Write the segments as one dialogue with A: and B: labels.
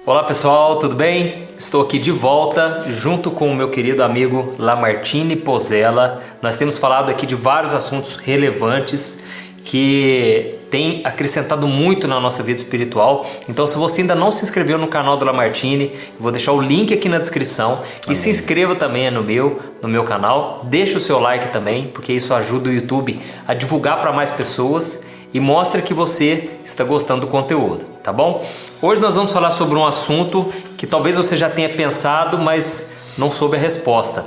A: Olá pessoal, tudo bem? Estou aqui de volta junto com o meu querido amigo Lamartine Pozzella. Nós temos falado aqui de vários assuntos relevantes que têm acrescentado muito na nossa vida espiritual. Então, se você ainda não se inscreveu no canal do Lamartine, vou deixar o link aqui na descrição. E se inscreva também no meu canal. Deixa o seu like também, porque isso ajuda o YouTube a divulgar para mais pessoas e mostra que você está gostando do conteúdo, tá bom? Hoje nós vamos falar sobre um assunto que talvez você já tenha pensado, mas não soube a resposta.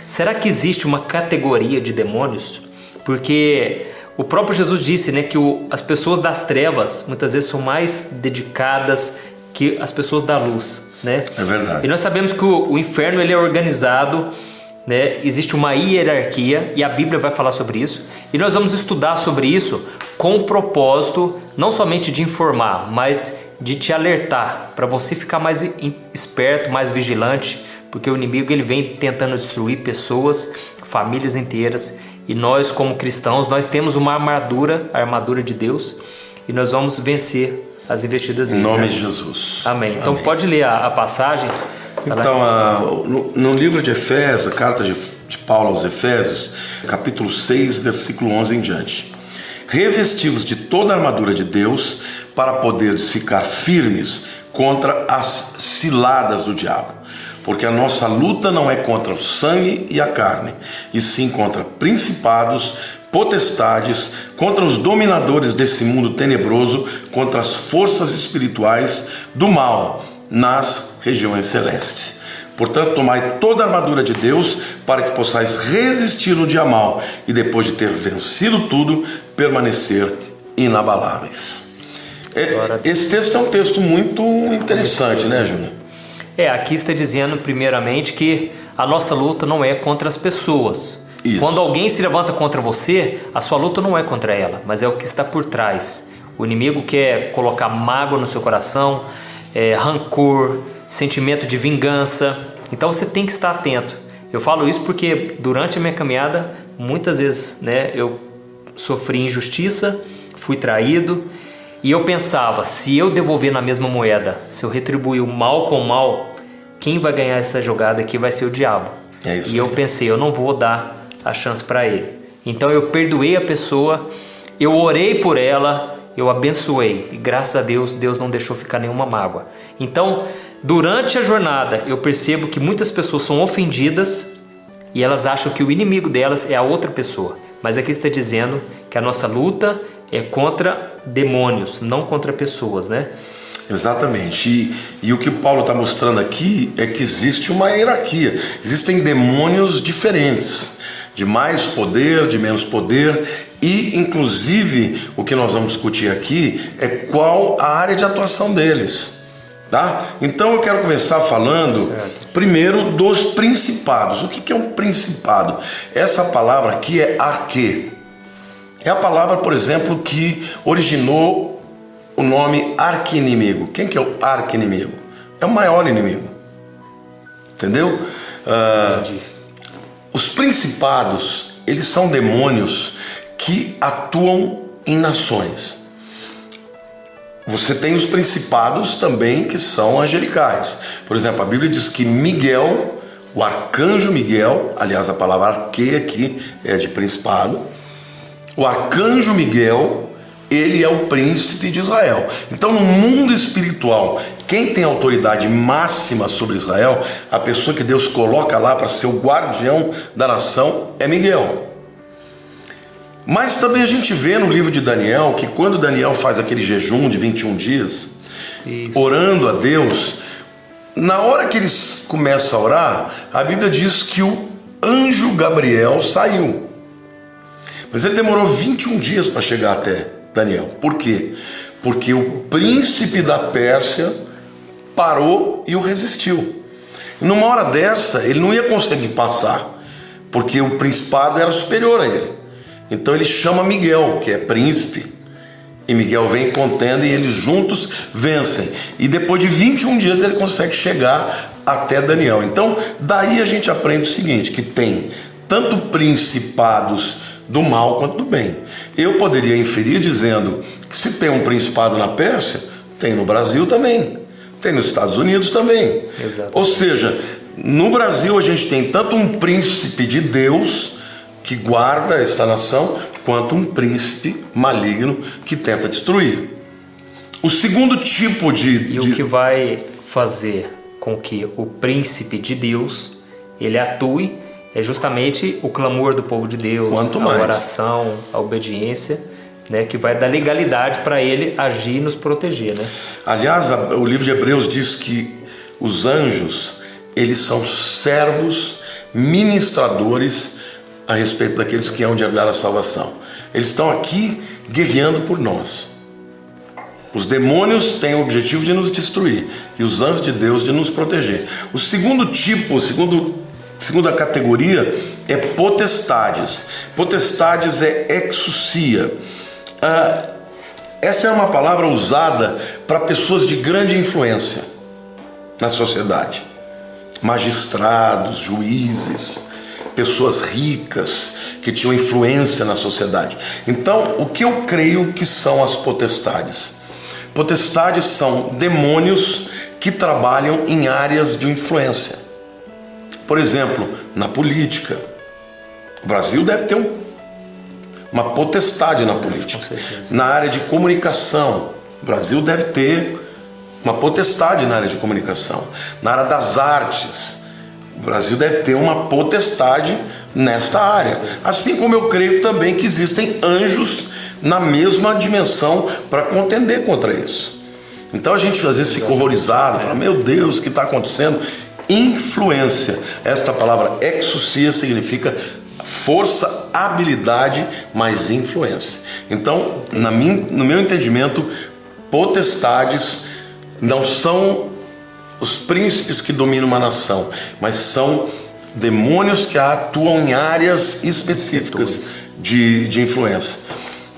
A: Será que existe uma categoria de demônios? Porque o próprio Jesus disse, né, que as pessoas das trevas muitas vezes são mais dedicadas que as pessoas da luz, né?
B: É verdade.
A: E nós sabemos que o inferno ele é organizado, né? Existe uma hierarquia e a Bíblia vai falar sobre isso. E nós vamos estudar sobre isso com o propósito não somente de informar, mas de te alertar para você ficar mais esperto, mais vigilante, porque o inimigo ele vem tentando destruir pessoas, famílias inteiras. E nós, como cristãos, nós temos uma armadura, a armadura de Deus, e nós vamos vencer as investidas dele.
B: Em nome de Jesus.
A: Amém. Então pode ler a passagem.
B: Então, no livro de Efésios, a carta de Paulo aos Efésios, capítulo 6, versículo 11 em diante. Revestivos de toda a armadura de Deus, para poderes ficar firmes contra as ciladas do diabo. Porque a nossa luta não é contra o sangue e a carne, e sim contra principados, potestades, contra os dominadores desse mundo tenebroso, contra as forças espirituais do mal nas regiões celestes. Portanto, tomai toda a armadura de Deus para que possais resistir no dia mau e depois de ter vencido tudo, permanecer inabaláveis. Esse texto é um texto muito interessante, né, Júnior?
A: Aqui está dizendo primeiramente que a nossa luta não é contra as pessoas. Isso. Quando alguém se levanta contra você, a sua luta não é contra ela, mas é o que está por trás. O inimigo quer colocar mágoa no seu coração, rancor, sentimento de vingança. Então você tem que estar atento. Eu falo isso porque durante a minha caminhada, muitas vezes, né, eu sofri injustiça, fui traído, e eu pensava, se eu devolver na mesma moeda, se eu retribuir o mal com o mal, quem vai ganhar essa jogada aqui vai ser o diabo.
B: É isso.
A: E eu pensei, eu não vou dar a chance para ele. Então eu perdoei a pessoa, eu orei por ela, eu abençoei, e graças a Deus, Deus não deixou ficar nenhuma mágoa. Então, durante a jornada, eu percebo que muitas pessoas são ofendidas e elas acham que o inimigo delas é a outra pessoa. Mas aqui está dizendo que a nossa luta é contra demônios, não contra pessoas, né?
B: Exatamente. E o que o Paulo está mostrando aqui é que existe uma hierarquia. Existem demônios diferentes, de mais poder, de menos poder. E, inclusive, o que nós vamos discutir aqui é qual a área de atuação deles. Tá? Então eu quero começar falando primeiro dos principados. O que é um principado? Essa palavra aqui é arquê. É a palavra, por exemplo, que originou o nome arqui-inimigo. Quem que é o arqui-inimigo? É o maior inimigo. Entendeu? Os principados, eles são demônios que atuam em nações. Você tem os principados também que são angelicais. Por exemplo, a Bíblia diz que Miguel, o arcanjo Miguel, aliás a palavra arquê aqui é de principado, o arcanjo Miguel, ele é o príncipe de Israel. Então no mundo espiritual, quem tem autoridade máxima sobre Israel, a pessoa que Deus coloca lá para ser o guardião da nação é Miguel. Mas também a gente vê no livro de Daniel que quando Daniel faz aquele jejum de 21 dias, orando a Deus, na hora que eles começam a orar, a Bíblia diz que o anjo Gabriel saiu. Mas ele demorou 21 dias para chegar até Daniel. Por quê? Porque o príncipe da Pérsia parou e o resistiu. E numa hora dessa, ele não ia conseguir passar, porque o principado era superior a ele. Então ele chama Miguel, que é príncipe, e Miguel vem e contenda, e eles juntos vencem. E depois de 21 dias ele consegue chegar até Daniel. Então daí a gente aprende o seguinte, que tem tanto principados do mal quanto do bem. Eu poderia inferir dizendo que se tem um principado na Pérsia, tem no Brasil também. Tem nos Estados Unidos também.
A: Exato.
B: Ou seja, no Brasil a gente tem tanto um príncipe de Deus que guarda esta nação, quanto um príncipe maligno que tenta destruir. O segundo tipo
A: E o que vai fazer com que o príncipe de Deus ele atue é justamente o clamor do povo de Deus, a oração, a obediência, né, que vai dar legalidade para ele agir e nos proteger, né?
B: Aliás, o livro de Hebreus diz que os anjos, eles são servos, ministradores a respeito daqueles que hão de herdar a salvação. Eles estão aqui guerreando por nós. Os demônios têm o objetivo de nos destruir e os anjos de Deus de nos proteger. O segundo tipo, segunda categoria é potestades. Potestades é exousia. Essa é uma palavra usada para pessoas de grande influência na sociedade. Magistrados, juízes, pessoas ricas que tinham influência na sociedade. Então, o que eu creio que são as potestades? Potestades são demônios que trabalham em áreas de influência. Por exemplo, na política. O Brasil deve ter uma potestade na política. Na área de comunicação, o Brasil deve ter uma potestade na área de comunicação. Na área das artes, o Brasil deve ter uma potestade nesta área. Assim como eu creio também que existem anjos na mesma dimensão para contender contra isso. Então a gente às vezes fica horrorizado, fala, meu Deus, o que está acontecendo? Influência. Esta palavra exousia significa força, habilidade, mais influência. Então, no meu entendimento, potestades não são os príncipes que dominam uma nação, mas são demônios que atuam em áreas específicas de influência.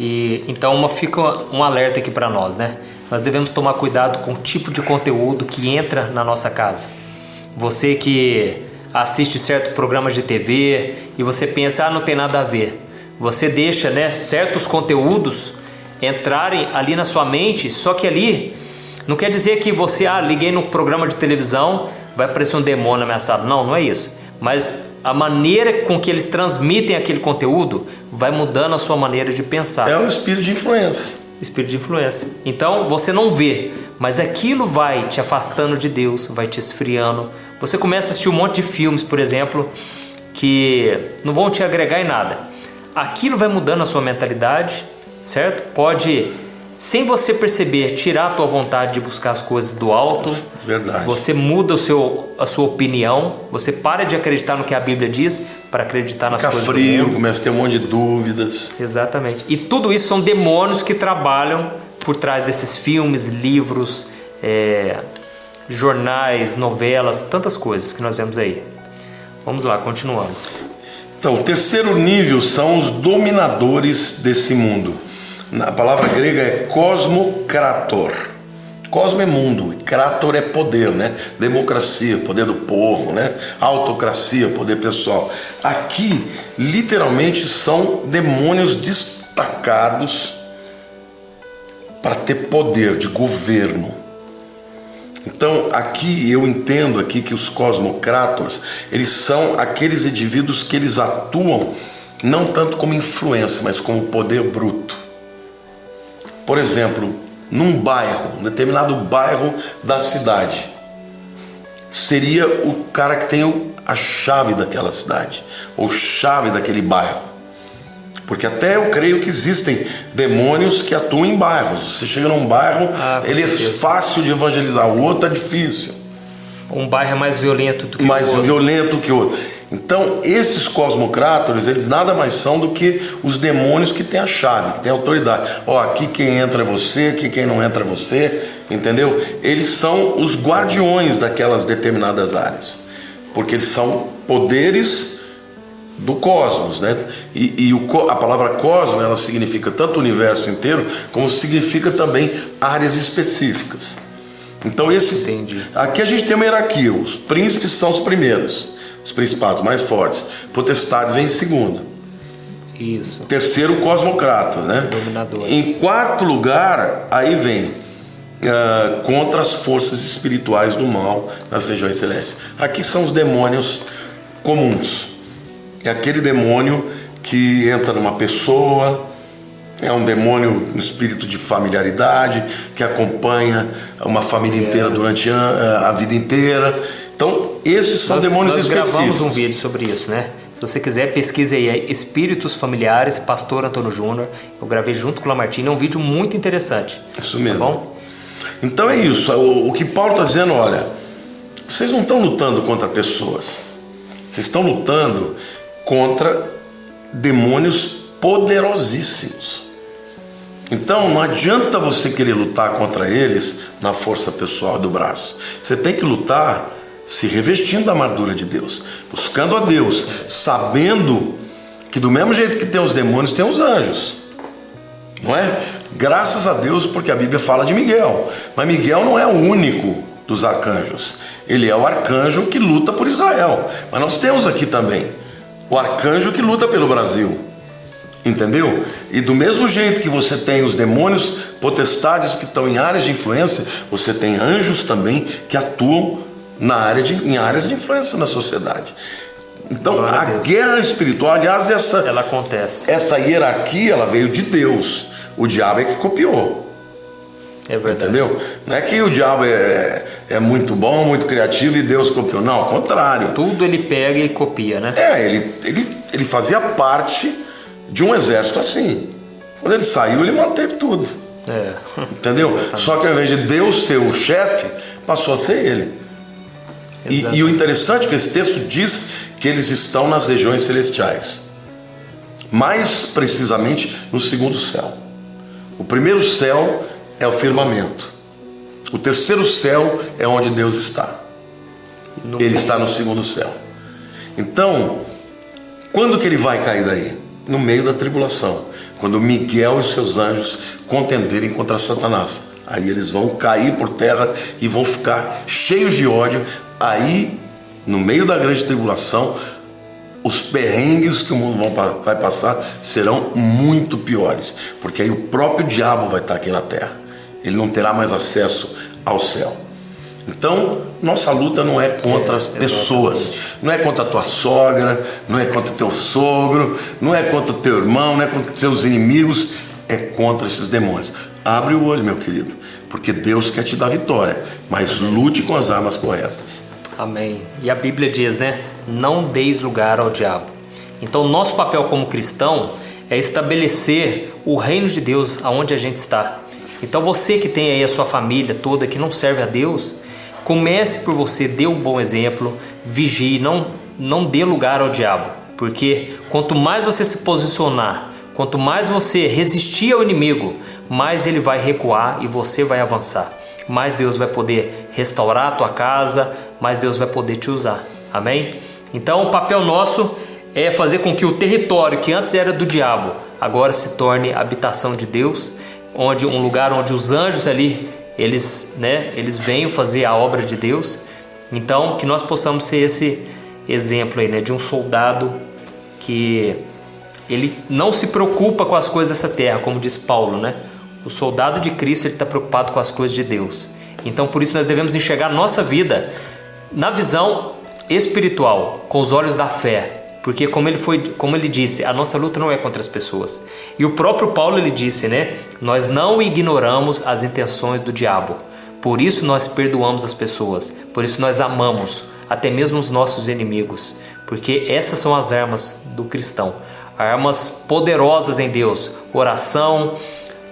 A: E então fica um alerta aqui para nós, né? Nós devemos tomar cuidado com o tipo de conteúdo que entra na nossa casa. Você que assiste certos programas de TV e você pensa, não tem nada a ver. Você deixa, né, certos conteúdos entrarem ali na sua mente, só que ali não quer dizer que você, liguei no programa de televisão, vai aparecer um demônio ameaçado. Não, não é isso. Mas a maneira com que eles transmitem aquele conteúdo vai mudando a sua maneira de pensar.
B: É um espírito de influência.
A: Espírito de influência. Então você não vê, mas aquilo vai te afastando de Deus, vai te esfriando. Você começa a assistir um monte de filmes, por exemplo, que não vão te agregar em nada. Aquilo vai mudando a sua mentalidade, certo? Pode, sem você perceber, tirar a tua vontade de buscar as coisas do alto.
B: Verdade.
A: Você muda a sua opinião, você para de acreditar no que a Bíblia diz para acreditar nas coisas do mundo.
B: Fica frio, começa a ter um monte de dúvidas.
A: Exatamente. E tudo isso são demônios que trabalham por trás desses filmes, livros, jornais, novelas, tantas coisas que nós vemos aí. Vamos lá, continuando.
B: Então, o terceiro nível são os dominadores desse mundo. A palavra grega é cosmokrator. Cosmo é mundo, e krator é poder, né? Democracia, poder do povo, né? Autocracia, poder pessoal. Aqui, literalmente, são demônios destacados para ter poder de governo. Então, aqui eu entendo aqui que os cosmocrators, eles são aqueles indivíduos que eles atuam não tanto como influência, mas como poder bruto. Por exemplo, num bairro, um determinado bairro da cidade, seria o cara que tem a chave daquela cidade, ou chave daquele bairro. Porque até eu creio que existem demônios que atuam em bairros. Você chega num bairro, ele é fácil de evangelizar, o outro é difícil.
A: Um bairro é mais violento do que o outro.
B: Mais violento que o outro. Então, esses cosmocratores, eles nada mais são do que os demônios que têm a chave, que têm a autoridade. Aqui quem entra é você, aqui quem não entra é você, entendeu? Eles são os guardiões daquelas determinadas áreas, porque eles são poderes do cosmos, né? A palavra cosmos, ela significa tanto o universo inteiro, como significa também áreas específicas. Então, aqui a gente tem uma hierarquia, os príncipes são os primeiros, os principados mais fortes. Potestade vem em segundo.
A: Isso.
B: Terceiro, cosmocratas, né?
A: Dominadores.
B: Em quarto lugar, aí vem contra as forças espirituais do mal nas regiões celestes. Aqui são os demônios comuns. É aquele demônio que entra numa pessoa, é um demônio no espírito de familiaridade, que acompanha uma família inteira durante a vida inteira. Então, esses são demônios específicos.
A: Nós gravamos um vídeo sobre isso, né? Se você quiser, pesquise aí, Espíritos Familiares, Pastor Antônio Júnior. Eu gravei junto com o Lamartine, é um vídeo muito interessante.
B: Isso mesmo.
A: Tá bom?
B: Então é isso, o que Paulo está dizendo, olha, vocês não estão lutando contra pessoas, vocês estão lutando contra demônios poderosíssimos. Então não adianta você querer lutar contra eles na força pessoal do braço. Você tem que lutar se revestindo da armadura de Deus, buscando a Deus, sabendo que do mesmo jeito que tem os demônios, tem os anjos. Não é? Graças a Deus, porque a Bíblia fala de Miguel. Mas Miguel não é o único dos arcanjos. Ele é o arcanjo que luta por Israel. Mas nós temos aqui também o arcanjo que luta pelo Brasil. Entendeu? E do mesmo jeito que você tem os demônios, potestades que estão em áreas de influência, você tem anjos também que atuam em áreas de influência na sociedade. Então a guerra espiritual, aliás, ela acontece. Essa hierarquia, ela veio de Deus. O diabo é que copiou.
A: É verdade.
B: Entendeu? Não é que o diabo é muito bom, muito criativo e Deus copiou. Não, ao contrário.
A: Tudo ele pega e copia, né?
B: Ele fazia parte de um exército assim. Quando ele saiu, ele manteve tudo. Entendeu? Exatamente. Só que ao invés de Deus ser o chefe, passou a ser ele. E o interessante é que esse texto diz que eles estão nas regiões celestiais. Mais precisamente no segundo céu. O primeiro céu é o firmamento. O terceiro céu é onde Deus está. Ele está no segundo céu. Então, quando que ele vai cair daí? No meio da tribulação. Quando Miguel e seus anjos contenderem contra Satanás. Aí eles vão cair por terra e vão ficar cheios de ódio. Aí, no meio da grande tribulação, os perrengues que o mundo vai passar serão muito piores, porque aí o próprio diabo vai estar aqui na terra. Ele não terá mais acesso ao céu. Então, nossa luta não é contra as pessoas, não é contra a tua sogra, não é contra o teu sogro, não é contra o teu irmão, não é contra os teus inimigos, é contra esses demônios. Abre o olho, meu querido, porque Deus quer te dar vitória, mas lute com as armas corretas.
A: Amém. E a Bíblia diz, né? Não deis lugar ao diabo. Então, nosso papel como cristão é estabelecer o reino de Deus aonde a gente está. Então, você que tem aí a sua família toda que não serve a Deus, comece por você, dê um bom exemplo, vigie, não dê lugar ao diabo. Porque quanto mais você se posicionar, quanto mais você resistir ao inimigo, mais ele vai recuar e você vai avançar. Mais Deus vai poder restaurar a tua casa, mais Deus vai poder te usar. Amém? Então o papel nosso é fazer com que o território que antes era do diabo, agora se torne habitação de Deus, um lugar onde os anjos ali, eles venham fazer a obra de Deus. Então que nós possamos ser esse exemplo aí, né, de um soldado que ele não se preocupa com as coisas dessa terra, como diz Paulo, né? O soldado de Cristo, ele está preocupado com as coisas de Deus. Então por isso nós devemos enxergar a nossa vida na visão espiritual, com os olhos da fé. Porque como ele disse, a nossa luta não é contra as pessoas. E o próprio Paulo, ele disse, né? Nós não ignoramos as intenções do diabo. Por isso nós perdoamos as pessoas. Por isso nós amamos até mesmo os nossos inimigos. Porque essas são as armas do cristão. Armas poderosas em Deus. Oração,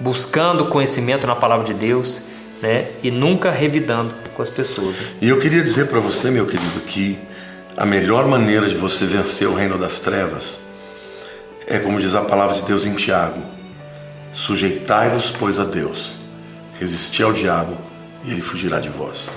A: buscando conhecimento na palavra de Deus, né? E nunca revidando com as pessoas.
B: E eu queria dizer para você, meu querido, que a melhor maneira de você vencer o reino das trevas é como diz a palavra de Deus em Tiago: sujeitai-vos, pois, a Deus, resisti ao diabo e ele fugirá de vós.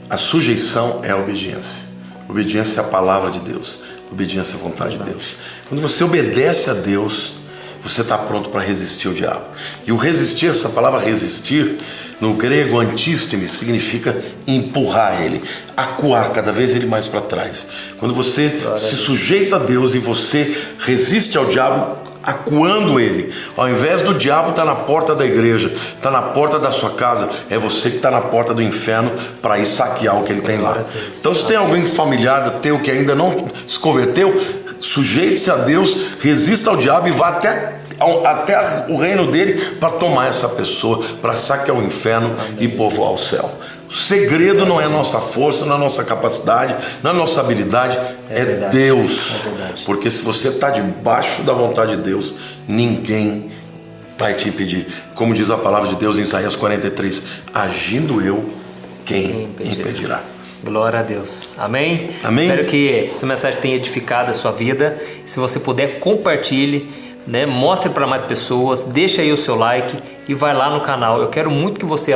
B: A sujeição é a obediência. Obediência é a palavra de Deus, obediência é a vontade de Deus. Quando você obedece a Deus, você está pronto para resistir ao diabo. E o resistir, essa palavra resistir, no grego antísteme, significa empurrar ele, acuar cada vez ele mais para trás. Quando você se sujeita a Deus e você resiste ao diabo, acuando ele. Ao invés do diabo estar na porta da igreja, estar na porta da sua casa, é você que está na porta do inferno para ir saquear o que ele tem lá. Então, se tem alguém familiar teu que ainda não se converteu, sujeite-se a Deus, resista ao diabo e vá até o reino dele para tomar essa pessoa, para saquear o inferno e povoar o céu. O segredo não é nossa força, não é nossa capacidade, não é nossa habilidade, é Deus. Porque se você está debaixo da vontade de Deus, ninguém vai te impedir. Como diz a palavra de Deus em Isaías 43, agindo eu, quem impedirá?
A: Glória a Deus. Amém?
B: Amém?
A: Espero que essa mensagem tenha edificado a sua vida. Se você puder, compartilhe, né? Mostre para mais pessoas, deixa aí o seu like e vai lá no canal. Eu quero muito que você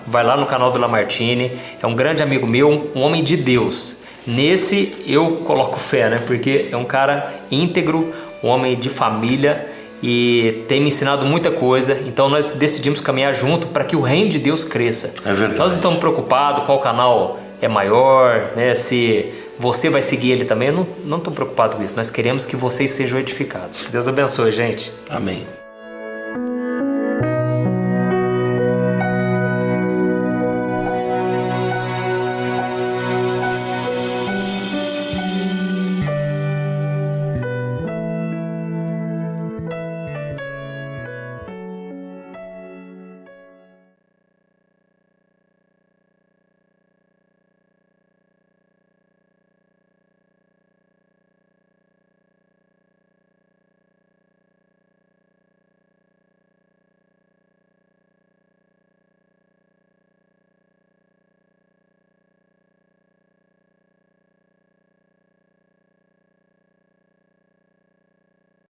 A: vai lá no canal do Lamartine. É um grande amigo meu, um homem de Deus. Nesse eu coloco fé, né? Porque é um cara íntegro, um homem de família e tem me ensinado muita coisa. Então nós decidimos caminhar junto para que o reino de Deus cresça.
B: É verdade.
A: Nós não estamos preocupados qual canal é maior, né? Se você vai seguir ele também, eu não estou preocupado com isso. Nós queremos que vocês sejam edificados. Deus abençoe, gente.
B: Amém.